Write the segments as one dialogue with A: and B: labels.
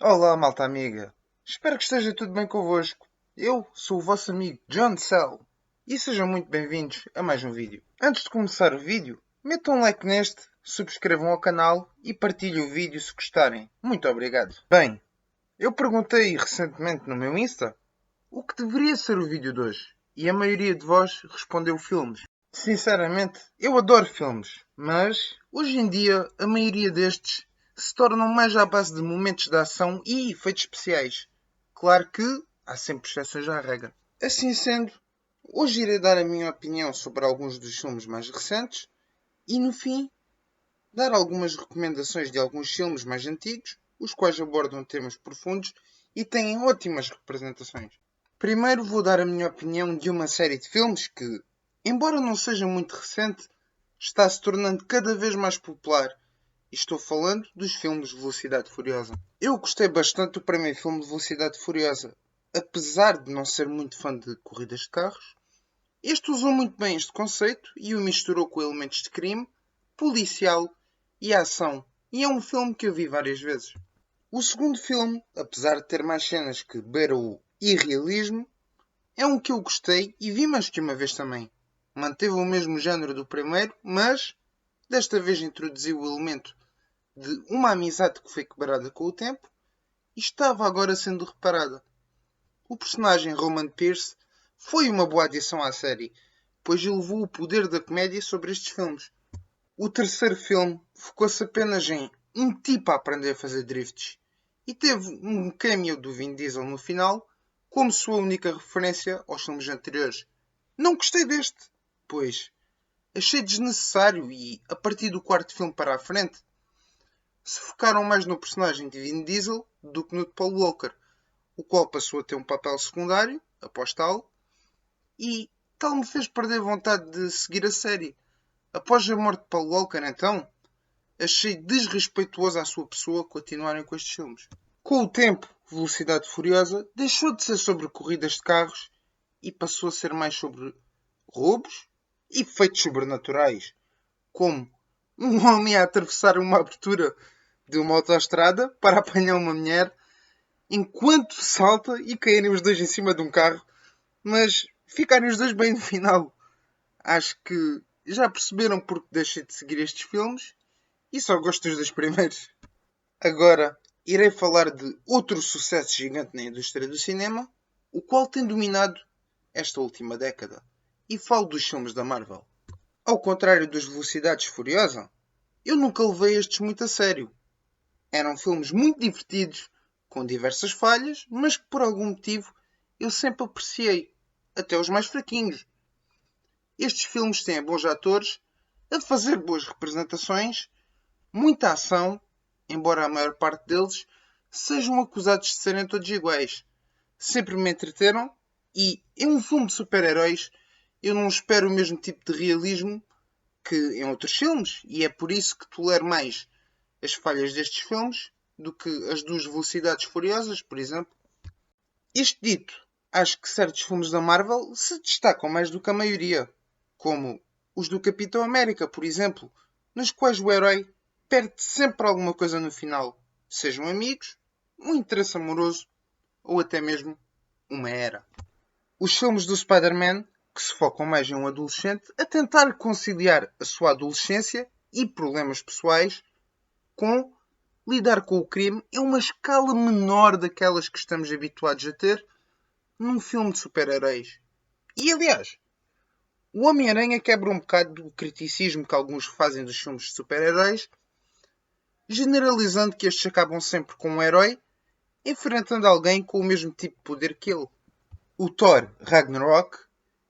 A: Olá, malta amiga. Espero que esteja tudo bem convosco. Eu sou o vosso amigo John Cell e sejam muito bem-vindos a mais um vídeo. Antes de começar o vídeo, metam um like neste, subscrevam ao canal e partilhem o vídeo se gostarem. Muito obrigado. Bem, eu perguntei recentemente no meu Insta o que deveria ser o vídeo de hoje e a maioria de vós respondeu filmes. Sinceramente, eu adoro filmes, mas hoje em dia a maioria destes se tornam mais à base de momentos de ação e efeitos especiais. Claro que há sempre exceções à regra. Assim sendo, hoje irei dar a minha opinião sobre alguns dos filmes mais recentes e, no fim, dar algumas recomendações de alguns filmes mais antigos, os quais abordam temas profundos e têm ótimas representações. Primeiro vou dar a minha opinião de uma série de filmes que, embora não seja muito recente, está se tornando cada vez mais popular. E estou falando dos filmes de Velocidade Furiosa. Eu gostei bastante do primeiro filme de Velocidade Furiosa. Apesar de não ser muito fã de corridas de carros, este usou muito bem este conceito e o misturou com elementos de crime, policial e ação. E é um filme que eu vi várias vezes. O segundo filme, apesar de ter mais cenas que beiram o irrealismo, é um que eu gostei e vi mais que uma vez também. Manteve o mesmo género do primeiro, mas desta vez introduziu o elemento de uma amizade que foi quebrada com o tempo e estava agora sendo reparada. O personagem Roman Pierce foi uma boa adição à série, pois elevou o poder da comédia sobre estes filmes. O terceiro filme focou-se apenas em um tipo a aprender a fazer drifts e teve um cameo do Vin Diesel no final como sua única referência aos filmes anteriores. Não gostei deste, pois achei desnecessário e, a partir do quarto filme para a frente, se focaram mais no personagem de Vin Diesel do que no de Paul Walker, o qual passou a ter um papel secundário, após tal, e tal me fez perder vontade de seguir a série. Após a morte de Paul Walker, então, achei desrespeituoso à sua pessoa continuarem com estes filmes. Com o tempo, Velocidade Furiosa deixou de ser sobre corridas de carros e passou a ser mais sobre roubos e feitos sobrenaturais, como um homem a atravessar uma abertura de uma autoestrada para apanhar uma mulher enquanto salta e caírem os dois em cima de um carro, mas ficarem os dois bem no final. Acho que já perceberam porque deixei de seguir estes filmes e só gosto dos dois primeiros. Agora, irei falar de outro sucesso gigante na indústria do cinema, o qual tem dominado esta última década. E falo dos filmes da Marvel. Ao contrário dos Velocidades Furiosa, eu nunca levei estes muito a sério. Eram filmes muito divertidos, com diversas falhas, mas que por algum motivo eu sempre apreciei, até os mais fraquinhos. Estes filmes têm bons atores, a fazer boas representações, muita ação, embora a maior parte deles sejam acusados de serem todos iguais. Sempre me entreteram e, em um filme de super-heróis, eu não espero o mesmo tipo de realismo que em outros filmes, e é por isso que tolero mais as falhas destes filmes do que as duas Velocidades Furiosas, por exemplo. Isto dito, acho que certos filmes da Marvel se destacam mais do que a maioria, como os do Capitão América, por exemplo, nos quais o herói perde sempre alguma coisa no final, sejam amigos, um interesse amoroso ou até mesmo uma era. Os filmes do Spider-Man, que se focam mais em um adolescente a tentar conciliar a sua adolescência e problemas pessoais com lidar com o crime em uma escala menor daquelas que estamos habituados a ter num filme de super-heróis. E aliás, o Homem-Aranha quebra um bocado do criticismo que alguns fazem dos filmes de super-heróis, generalizando que estes acabam sempre com um herói enfrentando alguém com o mesmo tipo de poder que ele. O Thor Ragnarok,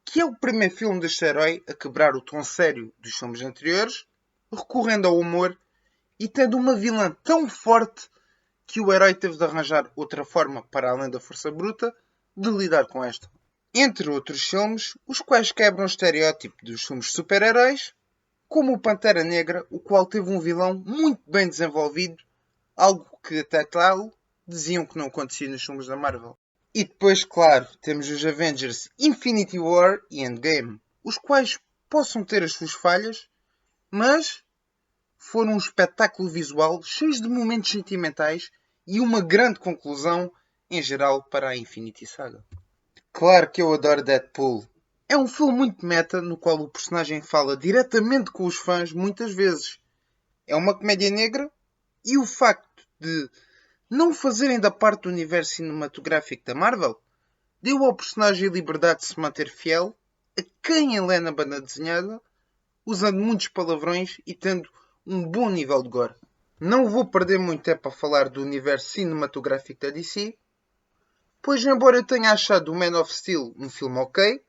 A: que é o primeiro filme deste herói a quebrar o tom sério dos filmes anteriores, recorrendo ao humor e tendo uma vilã tão forte que o herói teve de arranjar outra forma, para além da força bruta, de lidar com esta. Entre outros filmes, os quais quebram o estereótipo dos filmes de super-heróis, como o Pantera Negra, o qual teve um vilão muito bem desenvolvido, algo que até tal diziam que não acontecia nos filmes da Marvel. E depois, claro, temos os Avengers Infinity War e Endgame, os quais possam ter as suas falhas, mas foram um espetáculo visual cheio de momentos sentimentais e uma grande conclusão em geral para a Infinity Saga. Claro que eu adoro Deadpool. É um filme muito meta no qual o personagem fala diretamente com os fãs muitas vezes. É uma comédia negra e o facto de não fazerem da parte do universo cinematográfico da Marvel deu ao personagem a liberdade de se manter fiel a quem ele é na banda desenhada, usando muitos palavrões e tendo um bom nível de gore. Não vou perder muito tempo a falar do universo cinematográfico da DC, pois embora eu tenha achado o Man of Steel um filme ok,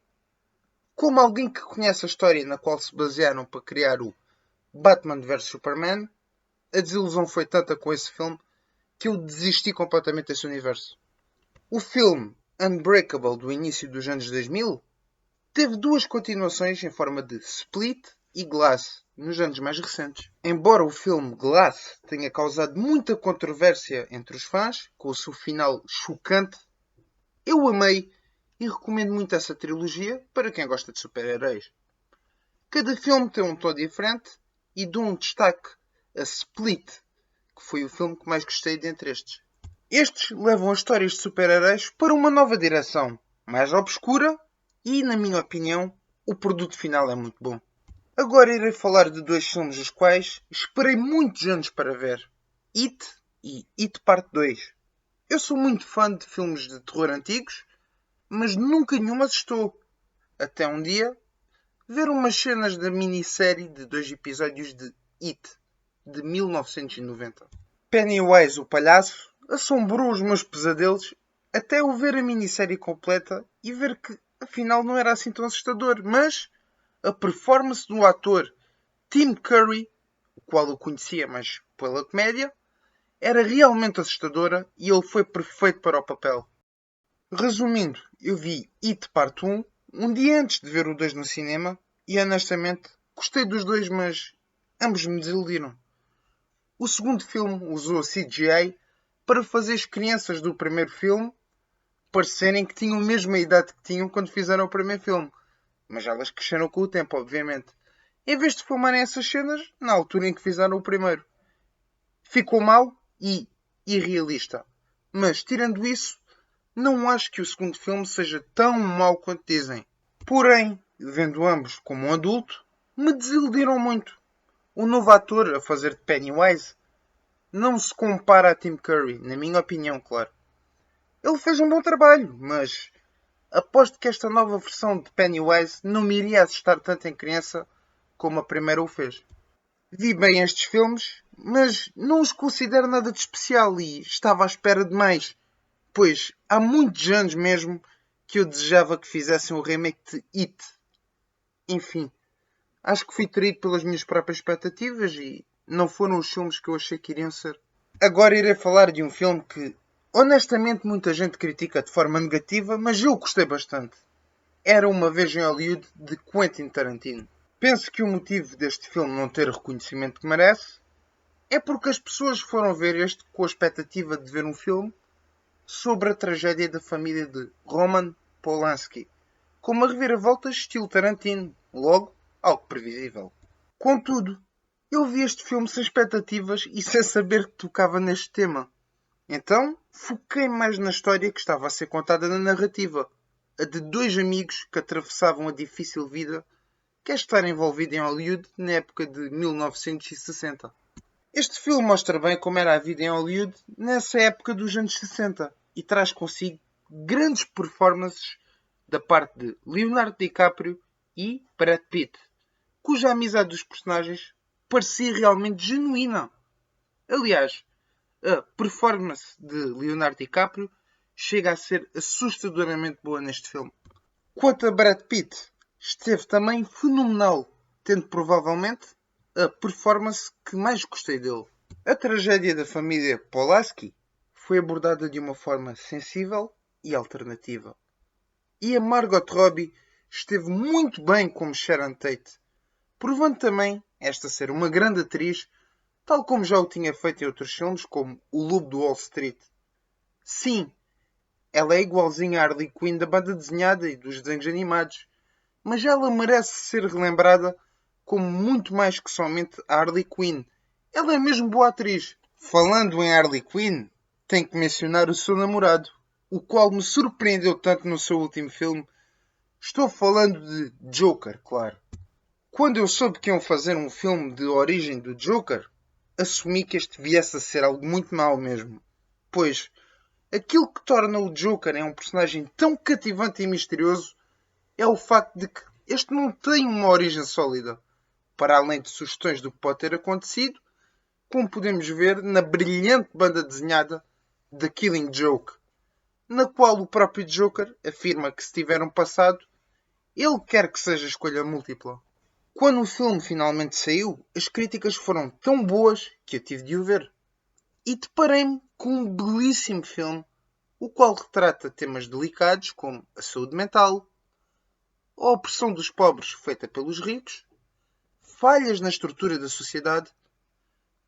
A: como alguém que conhece a história na qual se basearam para criar o Batman vs Superman, a desilusão foi tanta com esse filme que eu desisti completamente desse universo. O filme Unbreakable do início dos anos 2000 teve duas continuações em forma de Split e Glass nos anos mais recentes. Embora o filme Glass tenha causado muita controvérsia entre os fãs, com o seu final chocante, eu amei e recomendo muito essa trilogia para quem gosta de super-heróis. Cada filme tem um tom diferente e dou um destaque a Split, que foi o filme que mais gostei dentre estes. Estes levam as histórias de super-heróis para uma nova direção, mais obscura e, na minha opinião, o produto final é muito bom. Agora irei falar de dois filmes os quais esperei muitos anos para ver. It e It Parte 2. Eu sou muito fã de filmes de terror antigos, mas nunca nenhum me assustou. Até um dia ver umas cenas da minissérie de 2 episódios de It, de 1990. Pennywise, o palhaço, assombrou os meus pesadelos até eu ver a minissérie completa e ver que afinal não era assim tão assustador, mas a performance do ator Tim Curry, o qual eu conhecia mais pela comédia, era realmente assustadora e ele foi perfeito para o papel. Resumindo, eu vi It Parte 1 um dia antes de ver o 2 no cinema e honestamente gostei dos dois, mas ambos me desiludiram. O segundo filme usou CGI para fazer as crianças do primeiro filme parecerem que tinham a mesma idade que tinham quando fizeram o primeiro filme. Mas elas cresceram com o tempo, obviamente. Em vez de filmarem essas cenas na altura em que fizeram o primeiro. Ficou mal e irrealista. Mas, tirando isso, não acho que o segundo filme seja tão mau quanto dizem. Porém, vendo ambos como um adulto, me desiludiram muito. O novo ator a fazer de Pennywise não se compara a Tim Curry, na minha opinião, claro. Ele fez um bom trabalho, mas aposto que esta nova versão de Pennywise não me iria assustar tanto em criança como a primeira o fez. Vi bem estes filmes, mas não os considero nada de especial e estava à espera de mais, pois há muitos anos mesmo que eu desejava que fizessem o remake de It. Enfim, acho que fui traído pelas minhas próprias expectativas e não foram os filmes que eu achei que iriam ser. Agora irei falar de um filme que, honestamente, muita gente critica de forma negativa, mas eu gostei bastante. Era Uma Vez em Hollywood, de Quentin Tarantino. Penso que o motivo deste filme não ter o reconhecimento que merece é porque as pessoas foram ver este com a expectativa de ver um filme sobre a tragédia da família de Roman Polanski, com uma reviravolta estilo Tarantino, logo algo previsível. Contudo, eu vi este filme sem expectativas e sem saber que tocava neste tema. Então, foquei mais na história que estava a ser contada na narrativa, a de dois amigos que atravessavam a difícil vida que é estar envolvido em Hollywood na época de 1960. Este filme mostra bem como era a vida em Hollywood nessa época dos anos 60 e traz consigo grandes performances da parte de Leonardo DiCaprio e Brad Pitt, cuja amizade dos personagens parecia realmente genuína. Aliás, a performance de Leonardo DiCaprio chega a ser assustadoramente boa neste filme. Quanto a Brad Pitt, esteve também fenomenal, tendo provavelmente a performance que mais gostei dele. A tragédia da família Polaski foi abordada de uma forma sensível e alternativa. E a Margot Robbie esteve muito bem como Sharon Tate, provando também esta ser uma grande atriz, tal como já o tinha feito em outros filmes, como O Lobo do Wall Street. Sim, ela é igualzinha à Harley Quinn da banda desenhada e dos desenhos animados, mas ela merece ser relembrada como muito mais que somente a Harley Quinn. Ela é mesmo boa atriz. Falando em Harley Quinn, Tenho que mencionar o seu namorado, o qual me surpreendeu tanto no seu último filme. Estou falando de Joker, claro. Quando eu soube que iam fazer um filme de origem do Joker, assumi que este viesse a ser algo muito mau mesmo. Pois, aquilo que torna o Joker um personagem tão cativante e misterioso é o facto de que este não tem uma origem sólida, para além de sugestões do que pode ter acontecido, como podemos ver na brilhante banda desenhada The Killing Joke, na qual o próprio Joker afirma que se tiver um passado, ele quer que seja escolha múltipla. Quando o filme finalmente saiu, as críticas foram tão boas que eu tive de o ver. E deparei-me com um belíssimo filme, o qual retrata temas delicados como a saúde mental, a opressão dos pobres feita pelos ricos, falhas na estrutura da sociedade,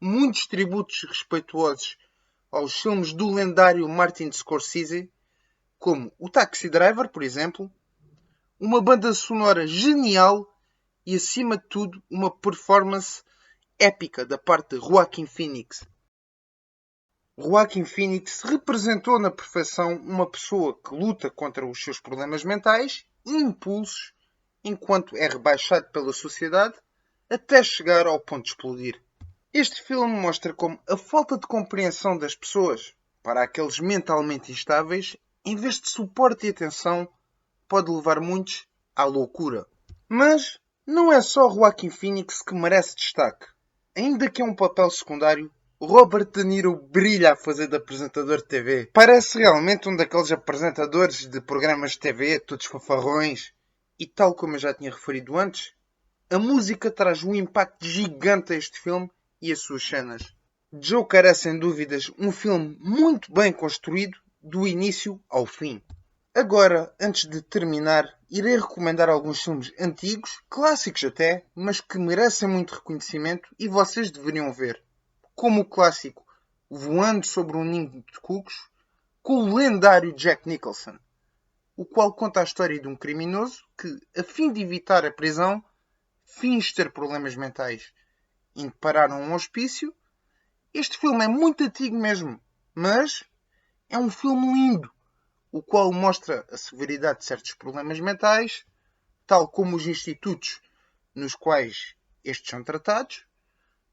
A: muitos tributos respeituosos aos filmes do lendário Martin Scorsese, como o Taxi Driver, por exemplo, uma banda sonora genial e, acima de tudo, uma performance épica da parte de Joaquin Phoenix. Joaquin Phoenix representou na perfeição uma pessoa que luta contra os seus problemas mentais e impulsos enquanto é rebaixado pela sociedade até chegar ao ponto de explodir. Este filme mostra como a falta de compreensão das pessoas para aqueles mentalmente instáveis, em vez de suporte e atenção, pode levar muitos à loucura. Mas não é só Joaquin Phoenix que merece destaque. Ainda que é um papel secundário, Robert De Niro brilha a fazer de apresentador de TV. Parece realmente um daqueles apresentadores de programas de TV, todos fanfarrões. E tal como eu já tinha referido antes, a música traz um impacto gigante a este filme e as suas cenas. Joker é sem dúvidas um filme muito bem construído do início ao fim. Agora, antes de terminar, irei recomendar alguns filmes antigos, clássicos até, mas que merecem muito reconhecimento e vocês deveriam ver. Como o clássico Voando sobre um Ninho de Cucos, com o lendário Jack Nicholson, o qual conta a história de um criminoso que, a fim de evitar a prisão, finge ter problemas mentais, indo parar a um hospício. Este filme é muito antigo mesmo, mas é um filme lindo, o qual mostra a severidade de certos problemas mentais, tal como os institutos nos quais estes são tratados,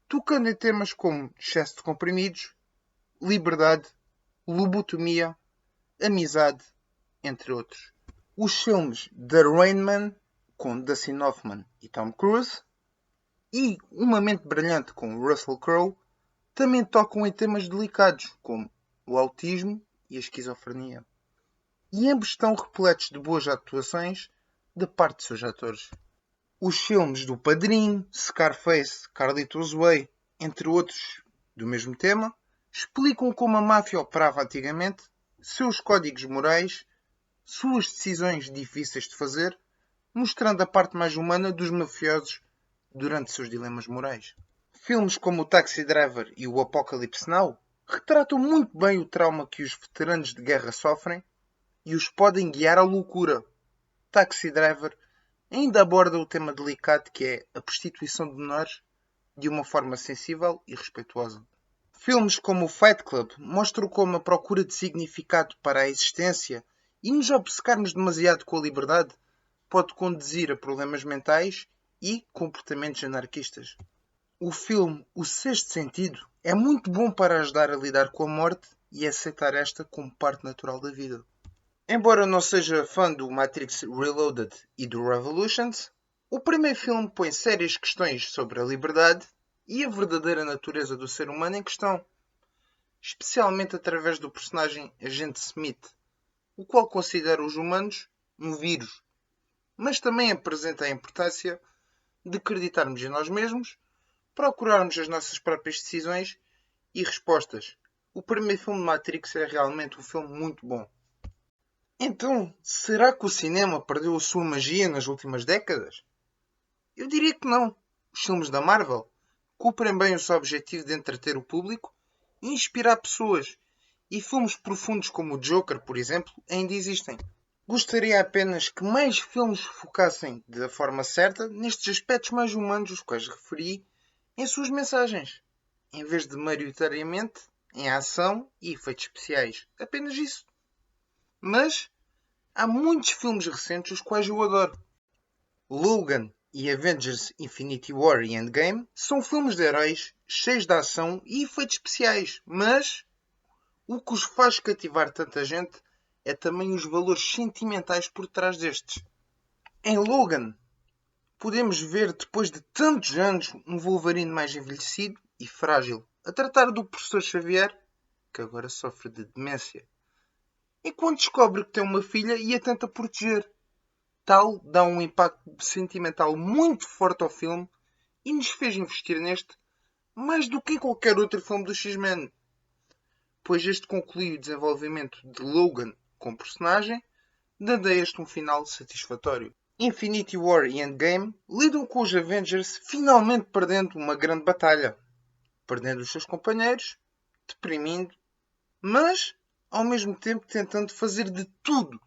A: tocando em temas como excesso de comprimidos, liberdade, lobotomia, amizade, entre outros. Os filmes The Rain Man, com Dustin Hoffman e Tom Cruise, e Uma Mente Brilhante, com Russell Crowe, também tocam em temas delicados, como o autismo e a esquizofrenia. E ambos estão repletos de boas atuações da parte de seus atores. Os filmes do Padrinho, Scarface, Carlitos Way, entre outros do mesmo tema, explicam como a máfia operava antigamente, seus códigos morais, suas decisões difíceis de fazer, mostrando a parte mais humana dos mafiosos durante seus dilemas morais. Filmes como o Taxi Driver e o Apocalypse Now retratam muito bem o trauma que os veteranos de guerra sofrem e os podem guiar à loucura. Taxi Driver ainda aborda o tema delicado que é a prostituição de menores de uma forma sensível e respeituosa. Filmes como o Fight Club mostram como a procura de significado para a existência e nos obcecarmos demasiado com a liberdade pode conduzir a problemas mentais e comportamentos anarquistas. O filme O Sexto Sentido é muito bom para ajudar a lidar com a morte e aceitar esta como parte natural da vida. Embora não seja fã do Matrix Reloaded e do Revolutions, o primeiro filme põe sérias questões sobre a liberdade e a verdadeira natureza do ser humano em questão, especialmente através do personagem Agente Smith, o qual considera os humanos um vírus, mas também apresenta a importância de acreditarmos em nós mesmos, procurarmos as nossas próprias decisões e respostas. O primeiro filme de Matrix é realmente um filme muito bom. Então, será que o cinema perdeu a sua magia nas últimas décadas? Eu diria que não. Os filmes da Marvel cumprem bem o seu objetivo de entreter o público e inspirar pessoas. E filmes profundos como o Joker, por exemplo, ainda existem. Gostaria apenas que mais filmes focassem da forma certa nestes aspectos mais humanos, os quais referi, em suas mensagens, em vez de maioritariamente em ação e efeitos especiais. Apenas isso. Mas há muitos filmes recentes os quais eu adoro. Logan e Avengers Infinity War e Endgame são filmes de heróis cheios de ação e efeitos especiais, mas o que os faz cativar tanta gente é também os valores sentimentais por trás destes. Em Logan, podemos ver, depois de tantos anos, um Wolverine mais envelhecido e frágil, a tratar do professor Xavier, que agora sofre de demência, enquanto descobre que tem uma filha e a tenta proteger. Tal dá um impacto sentimental muito forte ao filme e nos fez investir neste mais do que em qualquer outro filme do X-Men, pois este conclui o desenvolvimento de Logan como personagem, dando a este um final satisfatório. Infinity War e Endgame lidam com os Avengers finalmente perdendo uma grande batalha, perdendo os seus companheiros, deprimindo, mas ao mesmo tempo tentando fazer de tudo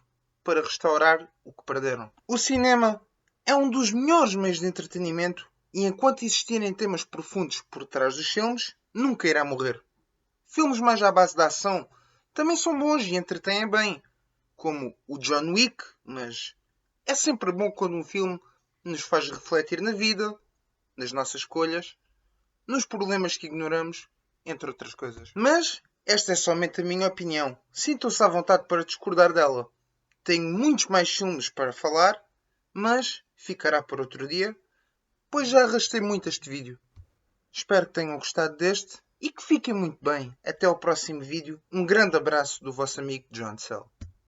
A: para restaurar o que perderam. O cinema é um dos melhores meios de entretenimento e enquanto existirem temas profundos por trás dos filmes, nunca irá morrer. Filmes mais à base da ação também são bons e entretêm bem, como o John Wick, mas é sempre bom quando um filme nos faz refletir na vida, nas nossas escolhas, nos problemas que ignoramos, entre outras coisas. Mas esta é somente a minha opinião. Sintam-se à vontade para discordar dela. Tenho muitos mais filmes para falar, mas ficará por outro dia, pois já arrastei muito este vídeo. Espero que tenham gostado deste e que fiquem muito bem. Até ao próximo vídeo. Um grande abraço do vosso amigo John Cell.